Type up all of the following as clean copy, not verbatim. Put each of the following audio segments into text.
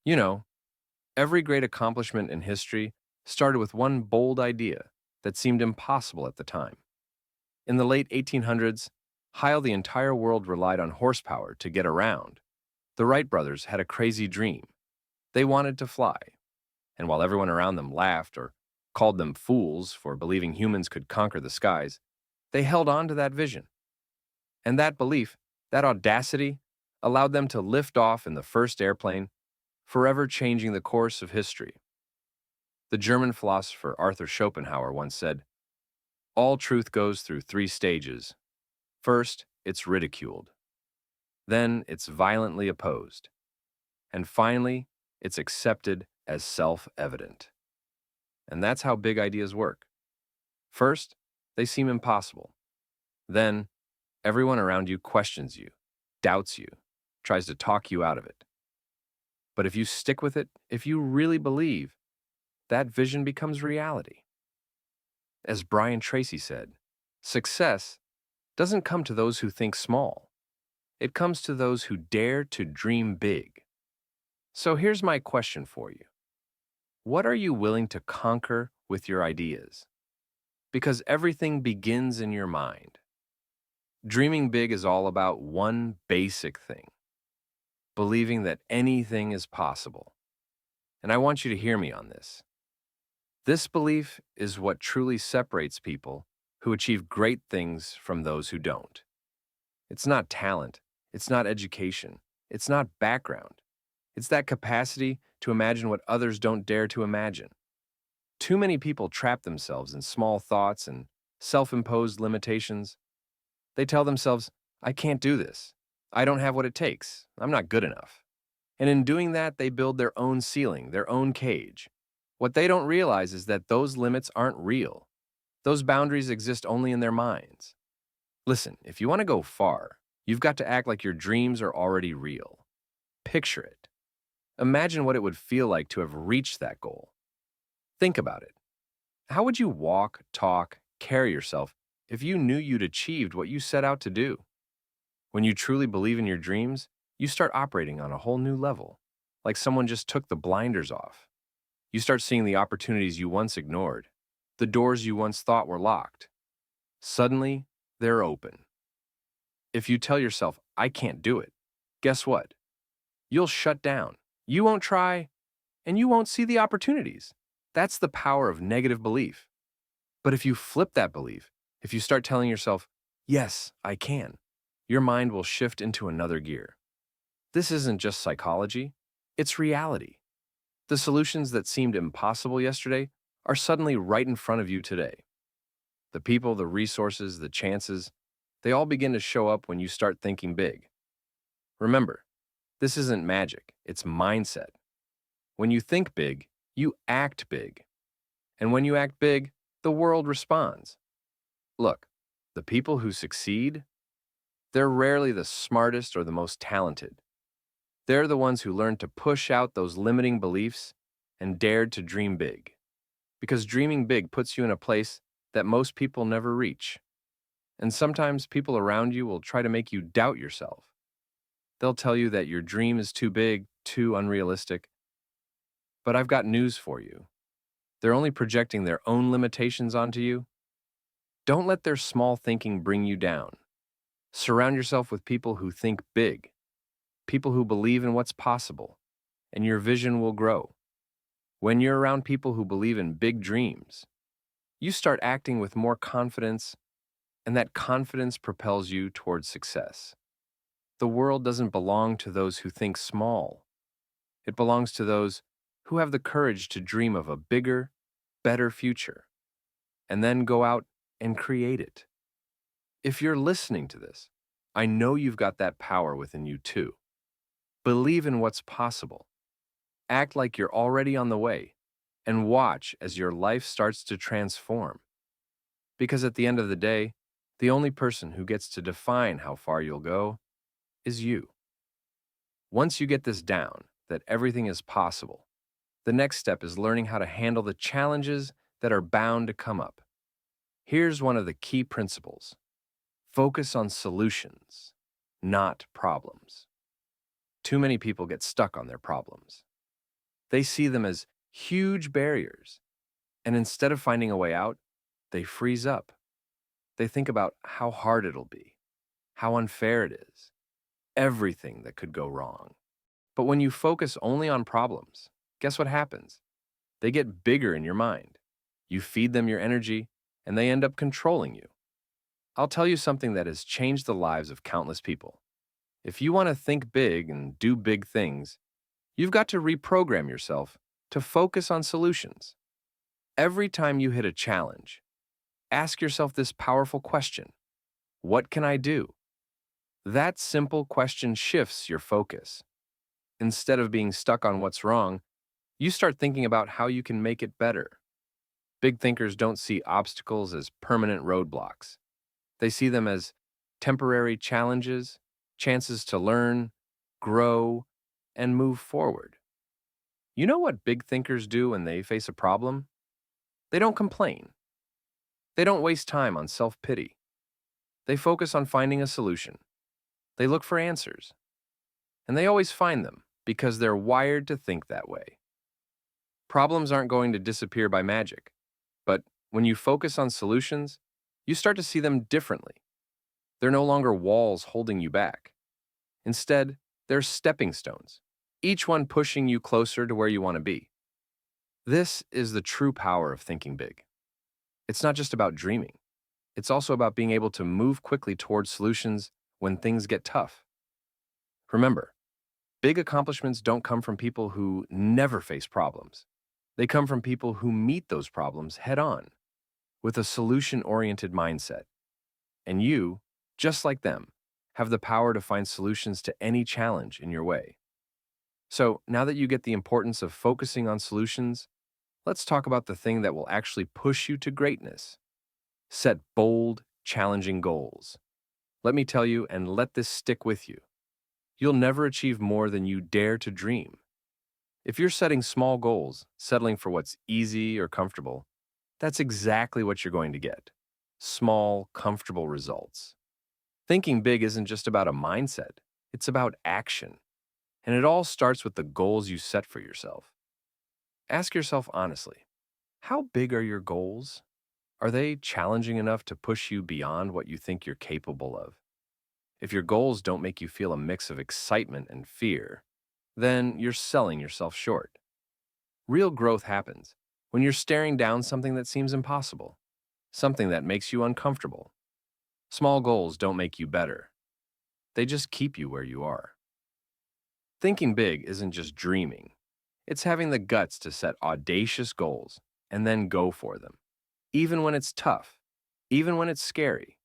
You know, every great accomplishment in history started with one bold idea that seemed impossible at the time. In the late 1800s, while the entire world relied on horsepower to get around, the Wright brothers had a crazy dream. They wanted to fly, and while everyone around them laughed or called them fools for believing humans could conquer the skies, they held on to that vision. And that belief, that audacity, allowed them to lift off in the first airplane, forever changing the course of history. The German philosopher Arthur Schopenhauer once said, "All truth goes through three stages. First, it's ridiculed. Then, it's violently opposed. And finally, it's accepted as self-evident." And that's how big ideas work. First, they seem impossible. Then, everyone around you questions you, doubts you, tries to talk you out of it. But if you stick with it, if you really believe, that vision becomes reality. As Brian Tracy said, success doesn't come to those who think small. It comes to those who dare to dream big. So here's my question for you. What are you willing to conquer with your ideas? Because everything begins in your mind. Dreaming big is all about one basic thing: believing that anything is possible. And I want you to hear me on this. This belief is what truly separates people who achieve great things from those who don't. It's not talent, it's not education, it's not background. It's that capacity to imagine what others don't dare to imagine. Too many people trap themselves in small thoughts and self-imposed limitations. They tell themselves, "I can't do this. I don't have what it takes. I'm not good enough." And in doing that, they build their own ceiling, their own cage. What they don't realize is that those limits aren't real. Those boundaries exist only in their minds. Listen, if you want to go far, you've got to act like your dreams are already real. Picture it. Imagine what it would feel like to have reached that goal. Think about it. How would you walk, talk, carry yourself if you knew you'd achieved what you set out to do? When you truly believe in your dreams, you start operating on a whole new level, like someone just took the blinders off. You start seeing the opportunities you once ignored, the doors you once thought were locked. Suddenly, they're open. If you tell yourself, "I can't do it," guess what? You'll shut down. You won't try, and you won't see the opportunities. That's the power of negative belief. But if you flip that belief, if you start telling yourself, "Yes, I can," your mind will shift into another gear. This isn't just psychology, it's reality. The solutions that seemed impossible yesterday are suddenly right in front of you today. The people, the resources, the chances, they all begin to show up when you start thinking big. Remember, this isn't magic, it's mindset. When you think big, you act big. And when you act big, the world responds. Look, the people who succeed, they're rarely the smartest or the most talented. They're the ones who learned to push out those limiting beliefs and dared to dream big. Because dreaming big puts you in a place that most people never reach. And sometimes people around you will try to make you doubt yourself. They'll tell you that your dream is too big, too unrealistic. But I've got news for you. They're only projecting their own limitations onto you. Don't let their small thinking bring you down. Surround yourself with people who think big, people who believe in what's possible, and your vision will grow. When you're around people who believe in big dreams, you start acting with more confidence, and that confidence propels you towards success. The world doesn't belong to those who think small. It belongs to those who have the courage to dream of a bigger, better future, and then go out and create it. If you're listening to this, I know you've got that power within you too. Believe in what's possible. Act like you're already on the way, and watch as your life starts to transform. Because at the end of the day, the only person who gets to define how far you'll go is you. Once you get this down, that everything is possible, the next step is learning how to handle the challenges that are bound to come up. Here's one of the key principles: focus on solutions, not problems. Too many people get stuck on their problems. They see them as huge barriers, and instead of finding a way out, they freeze up. They think about how hard it'll be, how unfair it is, everything that could go wrong. But when you focus only on problems, guess what happens? They get bigger in your mind. You feed them your energy, and they end up controlling you. I'll tell you something that has changed the lives of countless people. If you want to think big and do big things, you've got to reprogram yourself to focus on solutions. Every time you hit a challenge, ask yourself this powerful question: what can I do? That simple question shifts your focus. Instead of being stuck on what's wrong, you start thinking about how you can make it better. Big thinkers don't see obstacles as permanent roadblocks. They see them as temporary challenges, chances to learn, grow, and move forward. You know what big thinkers do when they face a problem? They don't complain. They don't waste time on self pity. They focus on finding a solution. They look for answers. And they always find them because they're wired to think that way. Problems aren't going to disappear by magic, but when you focus on solutions, you start to see them differently. They're no longer walls holding you back. Instead, they're stepping stones, each one pushing you closer to where you want to be. This is the true power of thinking big. It's not just about dreaming. It's also about being able to move quickly towards solutions when things get tough. Remember, big accomplishments don't come from people who never face problems. They come from people who meet those problems head on with a solution-oriented mindset. And you, just like them, have the power to find solutions to any challenge in your way. So, now that you get the importance of focusing on solutions, let's talk about the thing that will actually push you to greatness. Set bold, challenging goals. Let me tell you, and let this stick with you. You'll never achieve more than you dare to dream. If you're setting small goals, settling for what's easy or comfortable, that's exactly what you're going to get. Small, comfortable results. Thinking big isn't just about a mindset, it's about action. And it all starts with the goals you set for yourself. Ask yourself honestly, how big are your goals? Are they challenging enough to push you beyond what you think you're capable of? If your goals don't make you feel a mix of excitement and fear, then you're selling yourself short. Real growth happens when you're staring down something that seems impossible, something that makes you uncomfortable. Small goals don't make you better. They just keep you where you are. Thinking big isn't just dreaming. It's having the guts to set audacious goals and then go for them, even when it's tough, even when it's scary.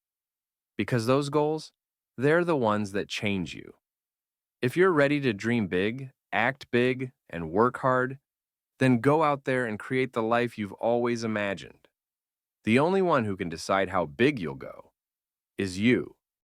Because those goals, they're the ones that change you. If you're ready to dream big, act big, and work hard, then go out there and create the life you've always imagined. The only one who can decide how big you'll go is you.